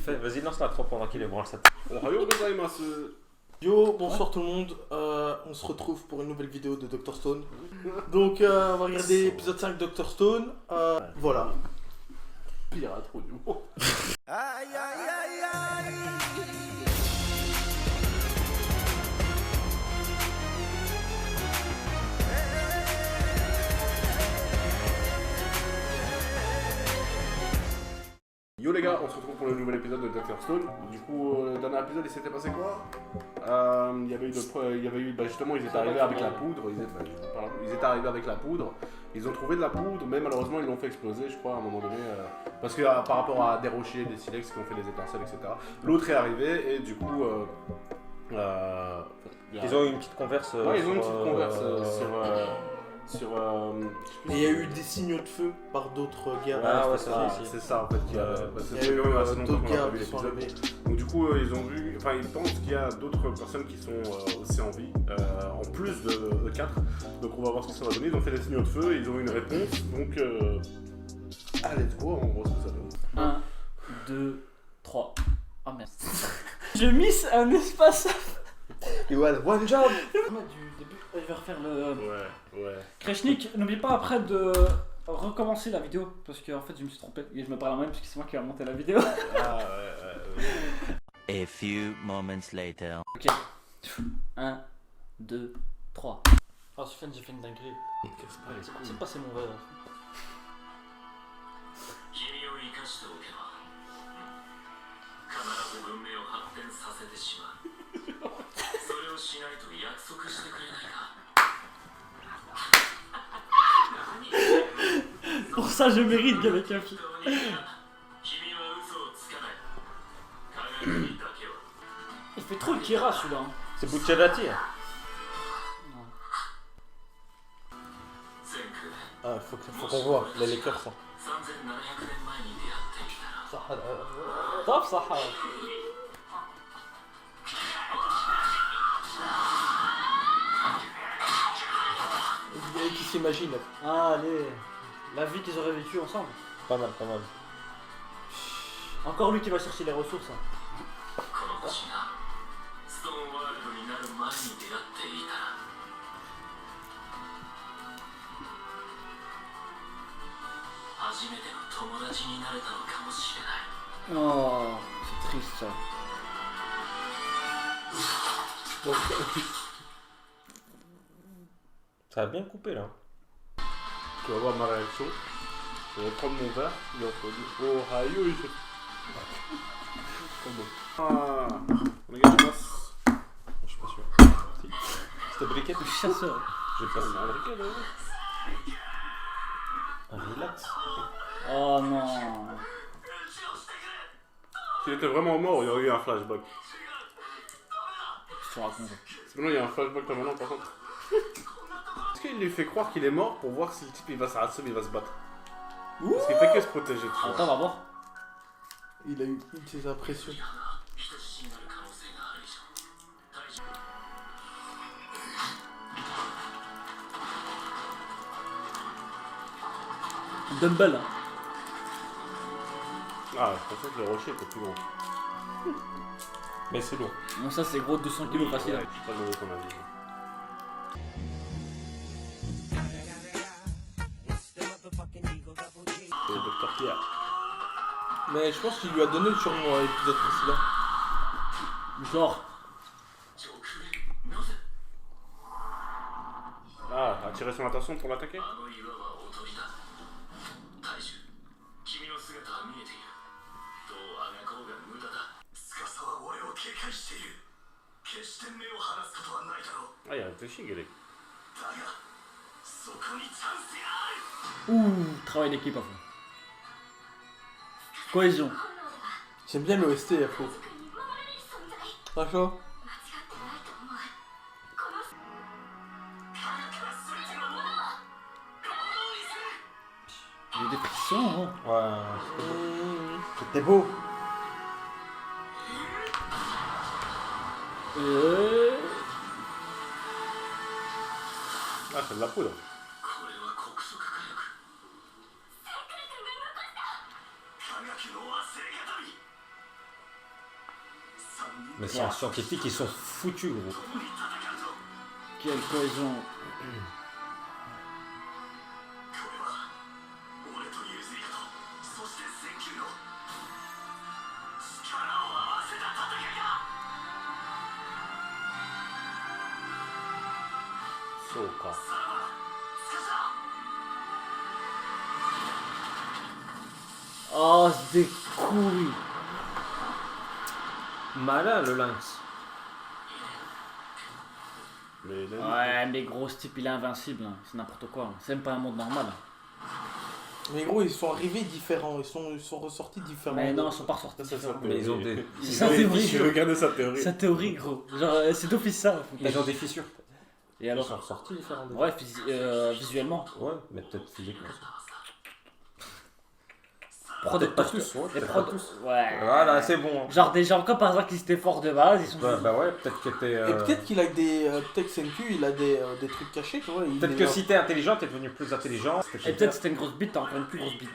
fait, vas-y, lance la 3 pendant qu'il est branle ça. Ohayou gozaimasu. Yo, bonsoir tout le monde, on se retrouve pour une nouvelle vidéo de Dr Stone. Donc on va regarder l'épisode 5 de Dr Stone, voilà. Pirate audio. Aïe aïe aïe aïe. Yo les gars, on se retrouve pour le nouvel épisode de Dr Stone. Du coup, le dernier épisode, il s'était passé quoi? Il y avait eu justement, ils étaient arrivés avec la poudre. Ils étaient arrivés avec la poudre. Ils ont trouvé de la poudre, mais malheureusement, ils l'ont fait exploser, je crois, à un moment donné. Parce que par rapport à des rochers, des silex qui ont fait des étincelles, etc. L'autre est arrivé et du coup. Ils ont eu une petite converse. Ouais, ils ont eu une petite converse sur. Et il y a eu des signaux de feu par d'autres guerres. Ah ouais, c'est ça en fait qui a. Il y a eu d'autres guerres qui sont arrivées. Donc du coup ils ont vu, enfin ils pensent qu'il y a d'autres personnes qui sont aussi en vie, en plus de 4. Donc on va voir ce que ça va donner. Ils ont fait des signaux de feu et ils ont eu une réponse. Donc let's go, on voit ce que ça donne. 1, 2, 3. Oh merde. Je miss un espace. You had one job. Du début, je vais refaire le. Ouais. Kreshnik, n'oublie pas après de recommencer la vidéo parce que en fait je me suis trompé et je me parle en même parce que c'est moi qui ai monté la vidéo. Ah ouais. A few moments later. Ok. 1, 2, 3. Ah, j'ai fait une dinguerie. C'est passé mon verre. 君を生かしておけば必ず文明を発展させてしまうそれをしないと約束してくれないか Pour ça je mérite de avec un film. 君は嘘をつかない鏡だけは Il fait trop le Kira celui-là. C'est Bucciarati. 全空 Ah, faut qu'on voit, les Lakers ça. 3700年前に出会ってみたら Top ça. Qui s'imagine. Allez. La vie qu'ils auraient vécue ensemble. Pas mal, pas mal. Encore lui qui va chercher les ressources. この星がストーンワールドになる前に出会っていたら初めての友達になれたのかもしれない Oh, c'est triste ça. Ça a bien coupé là. Tu vas voir ma réaction. Je vais prendre mon verre. Il va produire. Ohayou. Ah, regarde moi. Je suis pas sûr. Si. C'était briquet. Le chasseur. J'ai pas Un briquet là. un relax. Oh non. S'il était vraiment mort, il y aurait eu un flashback. Je te raconte. Sinon, il y a un flashback là maintenant par contre. Est-ce qu'il lui fait croire qu'il est mort pour voir si le type il va s'arrêter ou il va se battre? Parce qu'il fait que se protéger, tu vois. Attends, on va voir. Il a eu une de ses impressions. 人質になる可能性がある以上大丈 Dumbbell. Ah, je pensais que le rocher était plus grand. Mais c'est lourd. Bon, ça c'est gros 200 kilos facile. Ouais, c'est pas le gros qu'on a dit. C'est le Dr Pierre. Mais je pense qu'il lui a donné le surnom à l'épisode précédent. Genre. 夫上空へなぜ Ah, attirer son attention pour l'attaquer? あの岩はおとりだ大樹君の姿は見えているどうあがこうが無駄だ司は俺を警戒している決して目を離すことはないだろう Ah, il a réfléchi, Guélé. だがそこにチャンスがある Ouh, travail d'équipe à fond. Cohésion. J'aime bien l'OST, il faut. Franchement. J'ai des frissons, hein. Ouais. C'était beau. Ah, c'est de la poudre. これは国則火力科学の忘れ形見 Mais c'est un scientifique, ils sont foutus, gros. Quelle cohésion. これは俺とユーズイカとそしてセンキューの力を合わせた戦いだ。そうか。さらばスカシだ。 Oh, c'est des couilles. Malin, le lynx. Mais là, Ouais, mais gros, ce type il est invincible, hein. C'est n'importe quoi. C'est même pas un monde normal. Mais gros, ils sont arrivés différents, ils sont ressortis différents. Mais non, ils sont pas ressortis. ça, c'est Mais ils ont des, C'est sa théorie, Je gros. regardais sa théorie. Sa théorie, gros. Genre, c'est d'office ça. ils ont des fissures. Et Ils alors sont ressortis différents. déjà. Ouais, visuellement. Ouais, mais peut-être physiquement. Prod Peut-être pas Doctor tous, ouais, Les peut-être prod. pas tous. Ouais. Voilà, c'est bon. Genre des gens comme par hasard qui étaient forts de base, ils sont. Bah ouais, peut-être que t'es. Et peut-être qu'il a des. Peut-être que Senku, il a des trucs cachés, tu vois. Peut-être que si t'es intelligent, t'es devenu plus intelligent. Et peut-être c'était une grosse bite, t'as encore une plus grosse bite.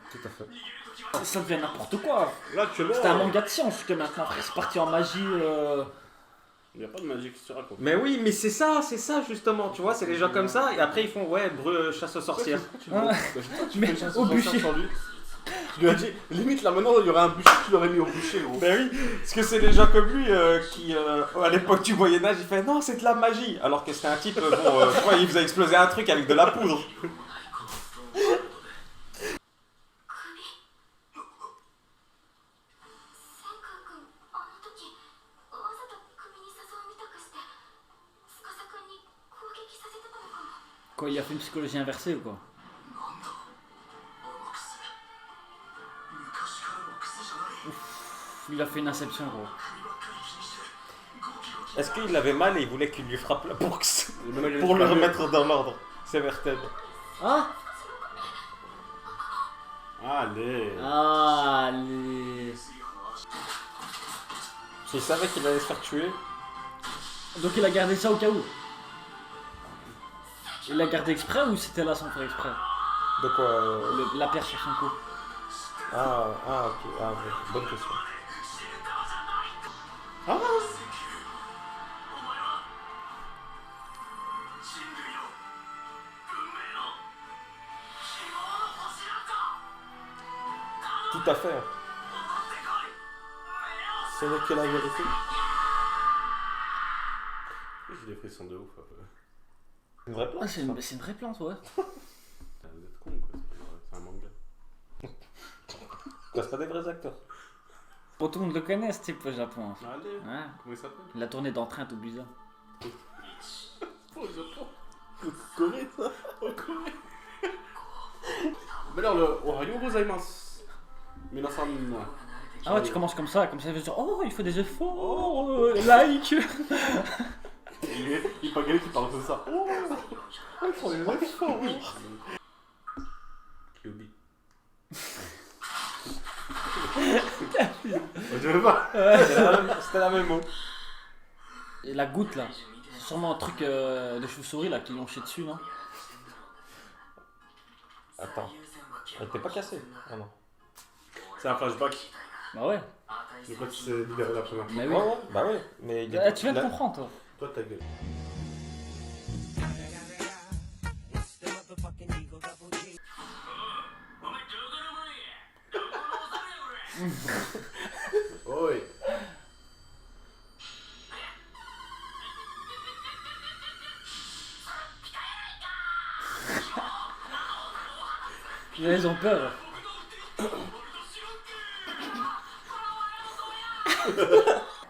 Tout à fait. Ça devient n'importe quoi. Là, actuellement, C'était un manga de science que maintenant, frère. C'est parti en magie. il n'y a pas de magie qui se raconte. Mais oui, mais c'est ça justement, tu vois, c'est les gens comme ça, et après ils font, ouais, chasse aux sorcières. Mais au bûcher. Tu lui as dit, limite là maintenant, il y aurait un bûcher, tu l'aurais mis au bûcher, gros. Ben oui, parce que c'est les gens comme lui qui, à l'époque du Moyen-Âge, il fait non, c'est de la magie. Alors que c'était un type, bon, tu vois, il faisait exploser un truc avec de la poudre. これ il a fait une psychologie inversée ou quoi? なんだあの癖昔からの癖じゃない Il a fait une inception gros. 首ばっかり気にしてゴキゴキ Est-ce qu'il avait mal et il voulait qu'il lui frappe la bourse Et maintenant, il a pour le disparu. remettre dans l'ordre? C'est vertèbre. Ah Allez. Allez. Il savait qu'il allait se faire tuer. Donc il a gardé ça au cas où. Il l'a gardé exprès ou c'était là sans faire exprès? De quoi La pierre sur son cou. Ah, ok, ah, ouais. Bonne question. Ah 人類の運命の希望の星なんだ Tout à fait. 戻ってこい目を Ce n'est que la vérité. J'ai des frissons de ouf. Une vraie plante. Ah, c'est une vraie plante, ouais. Vous êtes con quoi, c'est un manga. C'est pas des vrais acteurs. Bon, tout le monde le connaît ce type au Japon. Allez, Ouais. comment il s'appelle? Il a tourné dans Train to Busan. Oh, le Japon. Corée, ça. Oh, Corée. Mais alors, le Ohayou gozaimasu. Minasan. Ah ouais, tu commences comme ça il veut dire oh, il faut des efforts, like. Il pas quelqu'un qui parle comme ça. Oh, ils font des efforts. Kyubi. Je veux pas. C'était la même mot. Et la goutte là, c'est sûrement un truc de chauve-souris là qui l'ont chié dessus, non? Attends. Elle était pas cassée. Ah non. C'est un flashback. Bah ouais, Je sais pas si c'est libéré la première fois. mais Ouais, oui. ouais, bah ouais. Mais il Ah, tu viens de là- comprendre toi. Toi, ta gueule. Oi. Ils ont peur.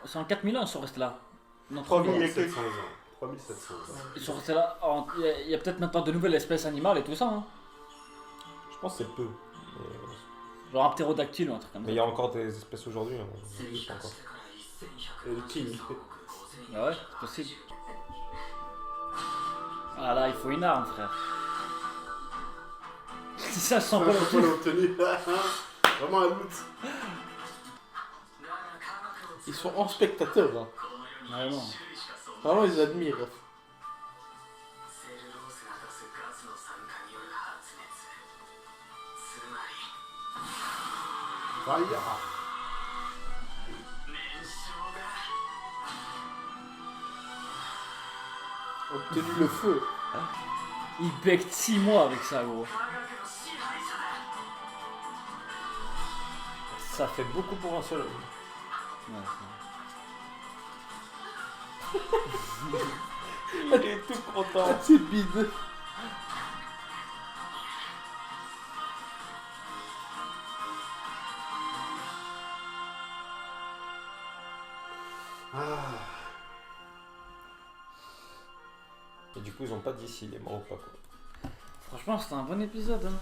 C'est en 4000 ans ils sont restés là. Non, 3000 ans. 3700 ans. 3700 ans. Ils sont restés là. Il y a peut-être maintenant de nouvelles espèces animales et tout ça. Hein. Je pense que c'est peu. Genre un ptérodactyle ou un truc comme Mais ça. il y a encore des espèces aujourd'hui. Hein. Je sais pas encore. Et le king. Bah ouais, c'est possible. Ah là, il faut une arme, frère. C'est ça, je sens pas Faut le pas l'obtenir. Vraiment un loot. Ils sont en spectateur. Hein. Vraiment. Vraiment, ils admirent. セルロースが出すガスの酸化による発熱つまり Fire. 燃焼が obtenu le feu. Il bec 6 mois avec ça, gros. Ça fait beaucoup pour un seul homme. Il est tout content. C'est bide. Et du coup, ils ont pas dit s'il est mort ou pas, quoi. Franchement, c'était un bon épisode. Hein.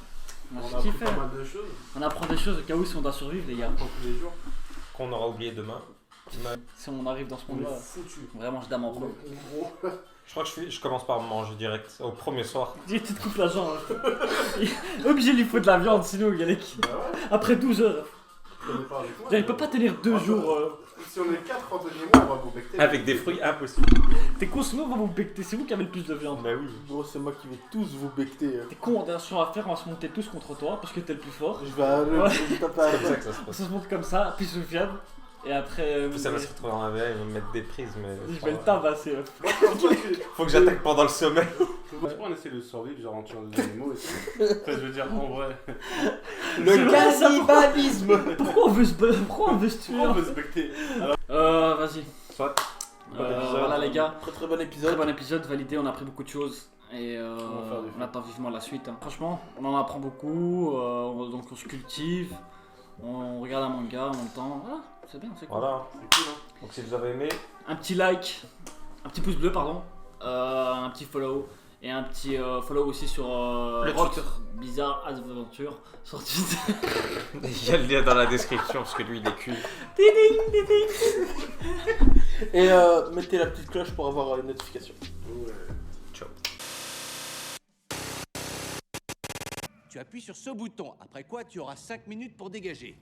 Moi, On j'ai a appris kiffé. pas mal de choses. On apprend des choses au cas où si on doit survivre, les gars. Pas tous les jours. Qu'on aura oublié demain. Si on arrive dans ce On monde-là. est foutu. Vraiment, je dame en pro. Je crois que je commence par manger direct, au premier soir. Tu te coupes la jambe. Obligé, il lui faut de la viande, sinon il y a les qui. Bah ouais, Après 12 heures. on est pas avec moi. Genre, il peut pas tenir 2 jours. Si on est 4 entre guillemets, on va vous becter. Avec des fruits, impossible. T'es con, sinon on va vous becter. C'est vous qui avez le plus de viande. Bah oui. Gros, c'est moi qui vais tous vous becter. T'es con, attention à faire, on va se monter tous contre toi parce que t'es le plus fort. Je vais aller Ouais. je vais taper C'est à comme ça terre. que ça se On passe. se monte comme ça, puis Sofiane. Et après. Puis ça va se retrouver dans la VA, ils vont me mettre des prises, mais. Je vais le tabasser. Moi, comme toi, tu. Faut que j'attaque pendant le sommeil. Pourquoi on essaie de survivre, genre en tuant des animaux et tout. Enfin, je veux dire, en vrai. Le cannibalisme. Pourquoi on veut se tuer On veut se becter. Vas-y. Soit. Bon épisode. Voilà les gars. Très très bon Très épisode. bon épisode, validé, on a appris beaucoup de choses. Et va faire des on attend vivement la suite. Hein. Franchement, on en apprend beaucoup. Donc on se cultive. On regarde un manga en même temps. Voilà, c'est bien, c'est cool. Voilà. C'est cool, hein. Donc si vous avez aimé, Un petit like, un petit pouce bleu, pardon. Un petit follow. Et un petit follow aussi sur Le Rock Twitter. Bizarre Adventure sur Twitter. il y a le lien dans la description parce que lui il est cul. Et mettez la petite cloche pour avoir une notification. Ouais. Ciao. Tu appuies sur ce bouton, après quoi tu auras 5 minutes pour dégager.